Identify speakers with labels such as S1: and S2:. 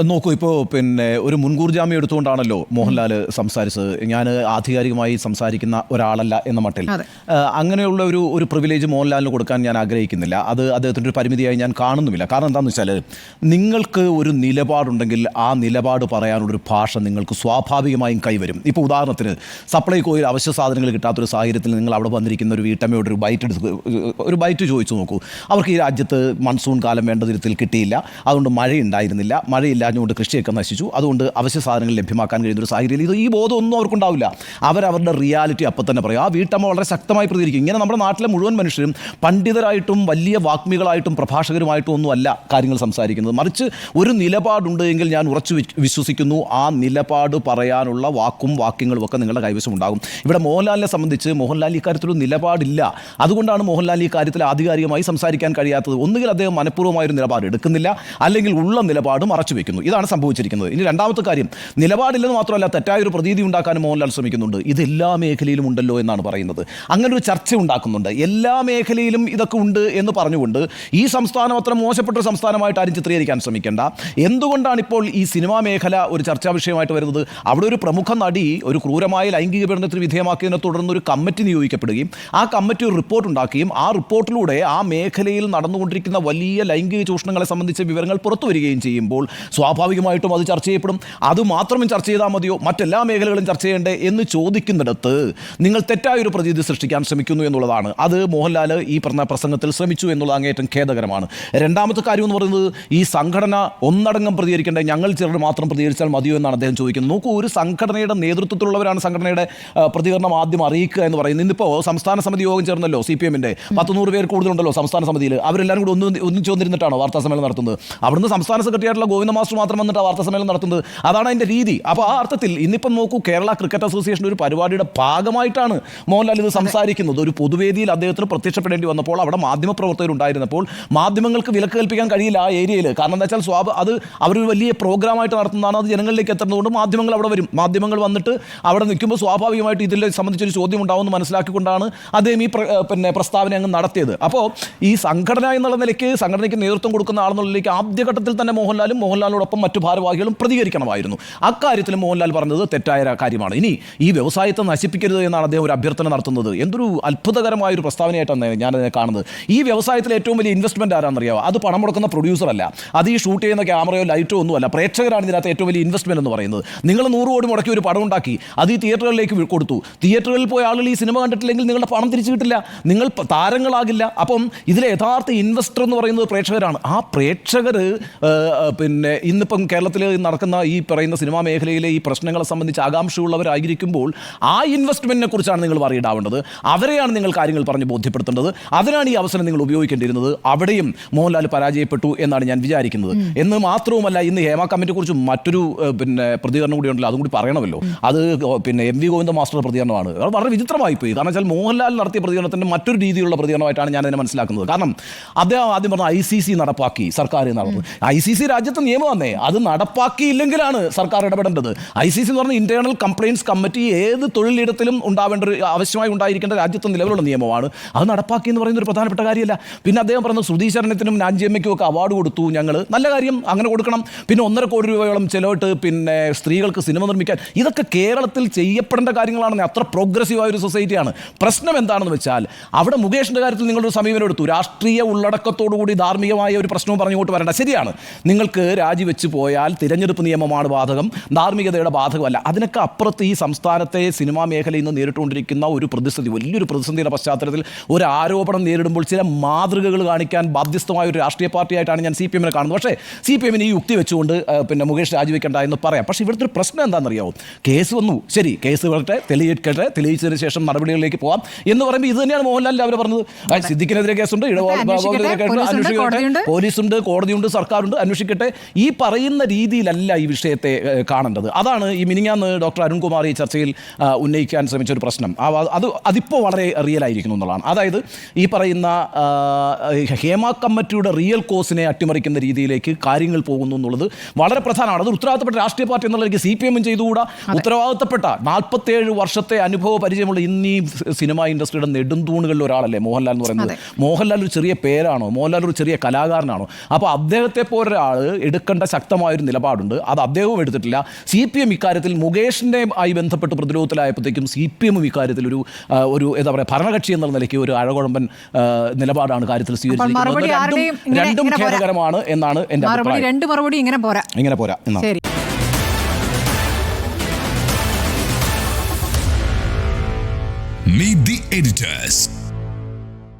S1: നോക്കൂ, ഇപ്പോൾ ഒരു മുൻകൂർ ജാമ്യം എടുത്തുകൊണ്ടാണല്ലോ മോഹൻലാൽ സംസാരിച്ചത്. ഞാൻ ആധികാരികമായി സംസാരിക്കുന്ന ഒരാളല്ല എന്ന മട്ടിൽ അങ്ങനെയുള്ള ഒരു പ്രിവിലേജ് മോഹൻലാലിന് കൊടുക്കാൻ ഞാൻ ആഗ്രഹിക്കുന്നില്ല. അത് അദ്ദേഹത്തിൻ്റെ ഒരു പരിമിതിയായി ഞാൻ കാണുന്നുമില്ല. കാരണം എന്താണെന്ന് വെച്ചാൽ, നിങ്ങൾക്ക് ഒരു നിലപാടുണ്ടെങ്കിൽ ആ നിലപാട് പറയാനുള്ളൊരു ഭാഷ നിങ്ങൾക്ക് സ്വാഭാവികമായും കൈവരും. ഇപ്പോൾ ഉദാഹരണത്തിന് സപ്ലൈകോയിൽ അവശ്യ സാധനങ്ങൾ കിട്ടാത്തൊരു സാഹചര്യത്തിൽ നിങ്ങൾ അവിടെ വന്നിരിക്കുന്ന ഒരു വീട്ടമ്മയോട് ഒരു ബൈറ്റ് ചോദിച്ചു നോക്കൂ. അവർക്ക് ഈ രാജ്യത്ത് മൺസൂൺ കാലം വേണ്ട വിധത്തിൽ കിട്ടിയില്ല, അതുകൊണ്ട് മഴയുണ്ടായിരുന്നില്ല, മഴയില്ലാഞ്ഞുകൊണ്ട് കൃഷിയൊക്കെ നശിച്ചു, അതുകൊണ്ട് അവശ്യ സാധനങ്ങൾ ലഭ്യമാക്കാൻ കഴിയുന്നൊരു സാഹചര്യം ഈ ബോധമൊന്നും അവർക്കുണ്ടാവില്ല. അവരവരുടെ റിയാലിറ്റി അപ്പം തന്നെ പറയും. ആ വീട്ടമ്മ വളരെ ശക്തമായി പ്രതികരിക്കും. ഇങ്ങനെ നമ്മുടെ നാട്ടിലെ മുഴുവൻ മനുഷ്യരും പണ്ഡിതരായിട്ടും വലിയ വാഗ്മികളായിട്ടും പ്രഭാഷകരുമായിട്ടും ഒന്നുമല്ല കാര്യങ്ങൾ സംസാരിക്കുന്നത്. മറിച്ച് ഒരു നിലപാടുണ്ട് എങ്കിൽ ഞാൻ ഉറച്ചു വിശ്വസിക്കുന്നു ആ നിലപാട് പറയാനുള്ള വാക്യങ്ങളും ഒക്കെ നിങ്ങളുടെ കൈവശം ഉണ്ടാകും. ഇവിടെ മോഹൻലാലിനെ സംബന്ധിച്ച് മോഹൻലാൽ ഇക്കാര്യത്തിലൊരു നിലപാടില്ല. അതുകൊണ്ടാണ് മോഹൻലാൽ ഈ കാര്യത്തിൽ ആധികാരികമായി സംസാരിക്കാൻ കഴിയാത്തത്. ഒന്നുകിൽ അദ്ദേഹം മനഃപൂർവ്വമായൊരു നിലപാട് എടുക്കുന്നില്ല, അല്ലെങ്കിൽ ഉള്ള നിലപാട് മറച്ചു വെക്കുന്നു. ഇതാണ് സംഭവിച്ചിരിക്കുന്നത്. ഇനി രണ്ടാമത്തെ കാര്യം, നിലപാടില്ലെന്ന് മാത്രമല്ല തെറ്റായൊരു പ്രതീതി ഉണ്ടാക്കാനും മോഹൻലാൽ ശ്രമിക്കുന്നുണ്ട്. ഇത് എല്ലാ മേഖലയിലും ഉണ്ടല്ലോ എന്നാണ് പറയുന്നത്. അങ്ങനെ ഒരു ചർച്ച ഉണ്ടാക്കുന്നുണ്ട്. എല്ലാ മേഖലയിലും ഇതൊക്കെ ഉണ്ട് എന്ന് പറഞ്ഞുകൊണ്ട് ഈ സംസ്ഥാനം അത്ര മോശപ്പെട്ടൊരു സംസ്ഥാനമായിട്ട് ആരും ചിത്രീകരിക്കാൻ ശ്രമിക്കേണ്ട. എന്തുകൊണ്ടാണ് ഇപ്പോൾ ഈ സിനിമാ മേഖല ഒരു ചർച്ചാ വിഷയമായിട്ട് വരുന്നത്? അവിടെ ഒരു പ്രമുഖ നടി ഒരു ക്രൂരമായ ലൈംഗിക പീഡനത്തിന് വിധേയമാക്കിയതിനെ തുടർന്ന് ഒരു കമ്മിറ്റി നിയോഗിക്കപ്പെടുകയും ആ കമ്മിറ്റി ഒരു റിപ്പോർട്ട് ഉണ്ടാക്കുകയും ആ റിപ്പോർട്ടിലൂടെ ആ മേഖലയിൽ നടന്നുകൊണ്ടിരിക്കുന്ന വലിയ ലൈംഗിക ചൂഷണങ്ങളെ സംബന്ധിച്ച വിവരങ്ങൾ പുറത്തു വരികയും ചെയ്യുമ്പോൾ സ്വാഭാവികമായിട്ടും അത് ചർച്ച ചെയ്യപ്പെടും. അതുമാത്രം ചർച്ച ചെയ്താൽ മതിയോ, മറ്റെല്ലാ മേഖലകളും ചർച്ച ചെയ്യേണ്ടേ എന്ന് ചോദിക്കുന്നിടത്ത് നിങ്ങൾ തെറ്റായൊരു പ്രതീതി സൃഷ്ടിക്കാൻ ശ്രമിക്കുന്നു എന്നുള്ളതാണ്. അത് മോഹൻലാൽ ഈ പറഞ്ഞ പ്രസംഗത്തിൽ ശ്രമിച്ചു എന്നുള്ളത് അങ്ങേറ്റം ഖേദകരമാണ്. രണ്ടാമത്തെ കാര്യം എന്ന് പറയുന്നത്, ഈ സംഘടന ഒന്നടങ്കം പ്രതികരിക്കേണ്ട, ഞങ്ങൾ ചിലർ മാത്രം പ്രതികരിച്ചാൽ മതിയോ എന്നാണ് അദ്ദേഹം ചോദിക്കുന്നത്. നോക്കൂ, ഒരു സംഘടനയുടെ നേതൃത്വത്തിലുള്ളവരാണ് സംഘടനയുടെ പ്രതികരണം ആദ്യം അറിയിക്കുക എന്ന് പറയുന്നത്. ഇന്നിപ്പോൾ സംസ്ഥാന സമിതി യോഗം ചേർന്നല്ലോ, CPM-ന്റെ 100 പേർ കൂടുതലുണ്ടല്ലോ സംസ്ഥാന സമിതിയിൽ. അവരെല്ലാവരും കൂടി ഒന്നിച്ചു വന്നിരുന്നിട്ടാണോ വാർത്താ സമ്മേളനം നടത്തുന്നത്? അവിടുന്ന് സംസ്ഥാന സെക്രട്ടറി ആയിട്ടുള്ള ഗോവിന്ദ മാസ്റ്റർ മാത്രം വന്നിട്ട് വാർത്താ സമ്മേളനം നടത്തുന്നത്. അതാണ് അതിൻ്റെ രീതി. അപ്പോൾ ആ അർത്ഥത്തിൽ ഇന്നിപ്പം നോക്കൂ, കേരള ക്രിക്കറ്റ് അസോസിയേഷൻ ഒരു പരിപാടിയുടെ ഭാഗമായിട്ടാണ് മോഹൻലാൽ ഇത് സംസാരിക്കുന്നത്. ഒരു പൊതുവേദിയിൽ അദ്ദേഹത്തിന് പ്രത്യക്ഷപ്പെടേണ്ടി വന്നപ്പോൾ അവിടെ മാധ്യമപ്രവർത്തകരുണ്ടായിരുന്നപ്പോൾ മാധ്യമങ്ങൾക്ക് വിലക്ക് കൽപ്പിക്കാൻ കഴിയില്ല ആ ഏരിയയിൽ. കാരണം എന്താ വെച്ചാൽ അത് അവരൊരു വലിയ പ്രോഗ്രാമായിട്ട് നടത്തുന്നതാണ്. അത് ജനങ്ങളിലേക്ക് എത്തുന്നതുകൊണ്ട് മാധ്യമങ്ങൾ അവിടെ വരും. മാധ്യമങ്ങൾ വന്നിട്ട് അവിടെ നിൽക്കുമ്പോൾ സ്വാഭാവികമായിട്ട് ഇതിൽ സംബന്ധിച്ചൊരു ചോദ്യം ഉണ്ടാവുമെന്ന് മനസ്സിലാക്കിക്കൊണ്ടാണ് അദ്ദേഹം ഈ പ്രസ്താവന അങ്ങ് നടത്തിയത്. അപ്പോൾ ഈ സംഘടന എന്നുള്ള നിലയ്ക്ക്, സംഘടനയ്ക്ക് നേതൃത്വം കൊടുക്കുന്ന ആളെന്നുള്ള നിലയ്ക്ക് ആദ്യഘട്ടത്തിൽ തന്നെ മോഹൻലാലിനോടൊപ്പം മറ്റു ഭാരവാഹികളും പ്രതികരിക്കണമായിരുന്നു. അക്കാര്യത്തിൽ മോഹൻലാൽ പറഞ്ഞത് തെറ്റായ കാര്യമാണ്. ഇനി ഈ വ്യവസായത്തെ നശിപ്പിക്കരുത് എന്നാണ് അദ്ദേഹം ഒരു അഭ്യർത്ഥന നടത്തുന്നത്. എന്തൊരു അത്ഭുതകരമായൊരു പ്രസ്താവനയായിട്ടാണ് ഞാനതിനെ കാണുന്നത്. ഈ വ്യവസായത്തിലെ ഏറ്റവും വലിയ ഇൻവെസ്റ്റ്മെൻറ്റ് ആരാണെന്നറിയാമോ? അത് പണം മുടക്കുന്ന പ്രൊഡ്യൂസറല്ല, അത് ഈ ഷൂട്ട് ചെയ്യുന്ന ക്യാമറയോ ലൈറ്റോ ഒന്നുമല്ല. പ്രേക്ഷകരാണ് ഇതിനകത്ത് ഏറ്റവും വലിയ ഇൻവെസ്റ്റ്മെൻറ്റ് എന്ന് പറയുന്നത്. നിങ്ങൾ 100 കോടി മുടക്കി ഒരു പടം ഉണ്ടാക്കി, അത് ഈ തിയേറ്ററുകളിലേക്ക് കൊടുത്തു. തിയേറ്ററുകളിൽ പോയ ആളുകൾ ഈ സിനിമ കണ്ടിട്ടില്ലെങ്കിൽ നിങ്ങളുടെ പണം തിരിച്ചു കിട്ടില്ല, നിങ്ങൾ താരങ്ങളാകില്ല. അപ്പം ഇതിലെ യഥാർത്ഥ ഇൻവെസ്റ്റർ എന്ന് പറയുന്നത് പ്രേക്ഷകരാണ്. ആ പ്രേക്ഷകർ ഇന്നിപ്പം കേരളത്തിൽ നടക്കുന്ന ഈ പറയുന്ന സിനിമാ മേഖലയിലെ ഈ പ്രശ്നങ്ങളെ സംബന്ധിച്ച് ആകാംക്ഷയുള്ളവരായിരിക്കുമ്പോൾ ആ ഇൻവെസ്റ്റ്മെൻറ്റിനെ കുറിച്ചാണ് നിങ്ങൾ അറിയിടാവേണ്ടത്. അവരെയാണ് നിങ്ങൾ കാര്യങ്ങൾ പറഞ്ഞ് ബോധ്യപ്പെടുത്തേണ്ടത്. അതിനാണ് ഈ അവസരം നിങ്ങൾ ഉപയോഗിക്കേണ്ടിയിരുന്നത്. അവിടെയും മോഹൻലാൽ പരാജയപ്പെട്ടു എന്നാണ് ഞാൻ വിചാരിക്കുന്നത്. എന്ന് മാത്രവുമല്ല, ഇന്ന് ഹേമ കമ്മിറ്റിയെ കുറിച്ച് മറ്റൊരു പ്രതികരണം കൂടി ഉണ്ടല്ലോ, അതും കൂടി പറയണമല്ലോ. അത് MV ഗോവിന്ദ മാസ്റ്ററുടെ പ്രതികരണമാണ്. അത് വളരെ വിചിത്രമായി പോയി. കാരണം വെച്ചാൽ മോഹൻലാൽ നടത്തിയ പ്രതികരണത്തിൻ്റെ മറ്റൊരു രീതിയിലുള്ള പ്രതികരണമായിട്ടാണ് ഞാൻ അതിനെ മനസ്സിലാക്കുന്നത്. കാരണം അദ്ദേഹം ആദ്യം പറഞ്ഞ ICC നടപ്പാക്കി സർക്കാർ നടന്നു. ICC രാജ്യത്തെ നിയമമാണേ, അത് നടപ്പാക്കിയില്ലെങ്കിലാണ് സർക്കാർ ഇടപെടേണ്ടത്. ICC എന്ന് പറഞ്ഞാൽ ഇന്റേണൽ കംപ്ലയിൻസ് കമ്മിറ്റി ഏത് തൊഴിലിടത്തിലും ഉണ്ടാവേണ്ട ഒരു ആവശ്യമായി ഉണ്ടായിരിക്കേണ്ട രാജ്യത്തെ നിലവിലുള്ള നിയമമാണ്. അത് നടപ്പാക്കി എന്ന് പറയുന്ന ഒരു പ്രധാനപ്പെട്ട കാര്യമല്ല. പിന്നെ അദ്ദേഹം പറഞ്ഞത് ശ്രുതി ശരണത്തിനും നാഞ്ചിയമ്മയ്ക്കും ഒക്കെ അവാർഡ് കൊടുത്തു ഞങ്ങൾ. നല്ല കാര്യം, അങ്ങനെ കൊടുക്കണം. പിന്നെ 1.5 കോടി രൂപയോളം ചിലവിട്ട് സ്ത്രീകൾക്ക് സിനിമ നിർമ്മിക്കാൻ. ഇതൊക്കെ കേരളത്തിൽ ചെയ്യപ്പെടേണ്ട കാര്യങ്ങളാണെന്ന്. അത്ര പ്രോഗ്രസീവായ ഒരു സൊസൈറ്റിയാണ്. പ്രശ്നം എന്താണെന്ന് വെച്ചാൽ, അവിടെ മുകേഷിൻ്റെ കാര്യത്തിൽ നിങ്ങളൊരു സമീപനം എടുത്തു. രാഷ്ട്രീയ ഉള്ളടക്കത്തോടുകൂടി ധാർമ്മികമായ ഒരു പ്രശ്നവും പറഞ്ഞുകൊണ്ട് വരേണ്ട. ശരിയാണ്, നിങ്ങൾക്ക് രാജിവെച്ച് പോയാൽ തിരഞ്ഞെടുപ്പ് നിയമമാണ് ബാധകം, ധാർമ്മികതയുടെ ബാധകമല്ല. അതിനൊക്കെ അപ്പുറത്ത് ഈ സംസ്ഥാനത്തെ സിനിമാ മേഖലയിൽ നിന്ന് നേരിട്ടുകൊണ്ടിരിക്കുന്ന ഒരു പ്രതിസന്ധി, വലിയൊരു പ്രതിസന്ധിയുടെ പശ്ചാത്തലത്തിൽ ഒരു ആരോപണം നേരിടുമ്പോൾ ചില മാതൃകകൾ കാണിക്കാൻ ബാധ്യസ്ഥമായ ഒരു രാഷ്ട്രീയ പാർട്ടിയായിട്ടാണ് ഞാൻ CPM-നെ കാണുന്നത്. പക്ഷേ CPM-ന് ഈ യുക്തി വെച്ചുകൊണ്ട് മുകേഷ് രാജിവെക്കേണ്ട എന്ന് പറയാം. പക്ഷേ ഇവിടുത്തെ ഒരു പ്രശ്നം എന്താണെന്നറിയാമോ? കേസ് വന്നു, ശരി, കേസ് വരട്ടെ, തെളിയിക്കട്ടെ, തെളിയിച്ചതിന് ശേഷം നടപടികളിലേക്ക് പോകാം എന്ന് പറയുമ്പോൾ ഇത് തന്നെയാണ് മോഹൻലാലിൻ്റെ അവർ പറഞ്ഞത്. സിദ്ദിഖിനെതിരെ കേസുണ്ട്, അന്വേഷിക്കട്ടെ, പോലീസുണ്ട്, കോടതിയുണ്ട്, സർക്കാരുണ്ട്, അന്വേഷിക്കട്ടെ. ഈ പറയുന്ന രീതിയിലല്ല ഈ വിഷയത്തെ കാണേണ്ടത്. അതാണ് ഈ മിനിങ്ങാന്ന് ഡോക്ടർ അരുൺകുമാർ ഈ ചർച്ചയിൽ ഉന്നയിക്കാൻ ശ്രമിച്ച ഒരു പ്രശ്നം. അതിപ്പോൾ വളരെ റിയൽ ആയിരിക്കുന്നു എന്നുള്ളതാണ്. അതായത് ഈ പറയുന്ന ഹേമ കമ്മിറ്റിയുടെ റിയൽ കോസിനെ അട്ടിമറിക്കുന്ന രീതിയിലേക്ക് കാര്യങ്ങൾ പോകുന്നു എന്നുള്ളത് വളരെ പ്രധാനമാണ്. അത് ഉത്തരവാദിത്തപ്പെട്ട രാഷ്ട്രീയ പാർട്ടി എന്നുള്ള CPM ചെയ്തുകൂടാ. ഉത്തരവാദിത്തപ്പെട്ട 47 വർഷത്തെ അനുഭവ പരിചയമുള്ള ഇന്നീ സിനിമാ ഇൻഡസ്ട്രിയുടെ നെടുന്തൂണുകളിൽ ഒരാളല്ലേ മോഹൻലാൽ എന്ന് പറയുന്നത്. മോഹൻലാൽ ഒരു ചെറിയ പേരാണോ? മോഹൻലാൽ ഒരു ചെറിയ കലാകാരനാണോ? അപ്പോൾ അദ്ദേഹത്തെ പോലെ ഒരാൾ എടുക്കേണ്ട എടുക്കേണ്ട ശക്തമായൊരു നിലപാടുണ്ട്. അത് അദ്ദേഹവും എടുത്തിട്ടില്ല. CPM ഇക്കാര്യത്തിൽ മുകേഷിൻ്റെ ആയി ബന്ധപ്പെട്ട് പ്രതിരോധത്തിലായപ്പോഴത്തേക്കും CPM ഇക്കാര്യത്തിൽ ഒരു എന്താ പറയുക ഭരണകക്ഷി എന്നുള്ള നിലയ്ക്ക് ഒരു അഴകുഴമ്പൻ നിലപാടാണ് കാര്യത്തിൽ സ്വീകരിച്ചിരിക്കുന്നത്. രണ്ടും ഖേദകരമാണ് എന്നാണ് എൻ്റെ അഭിപ്രായം.
S2: രണ്ട് മറുപടി ഇങ്ങനെ പോരാ എന്നാണ്.
S3: Meet the editors.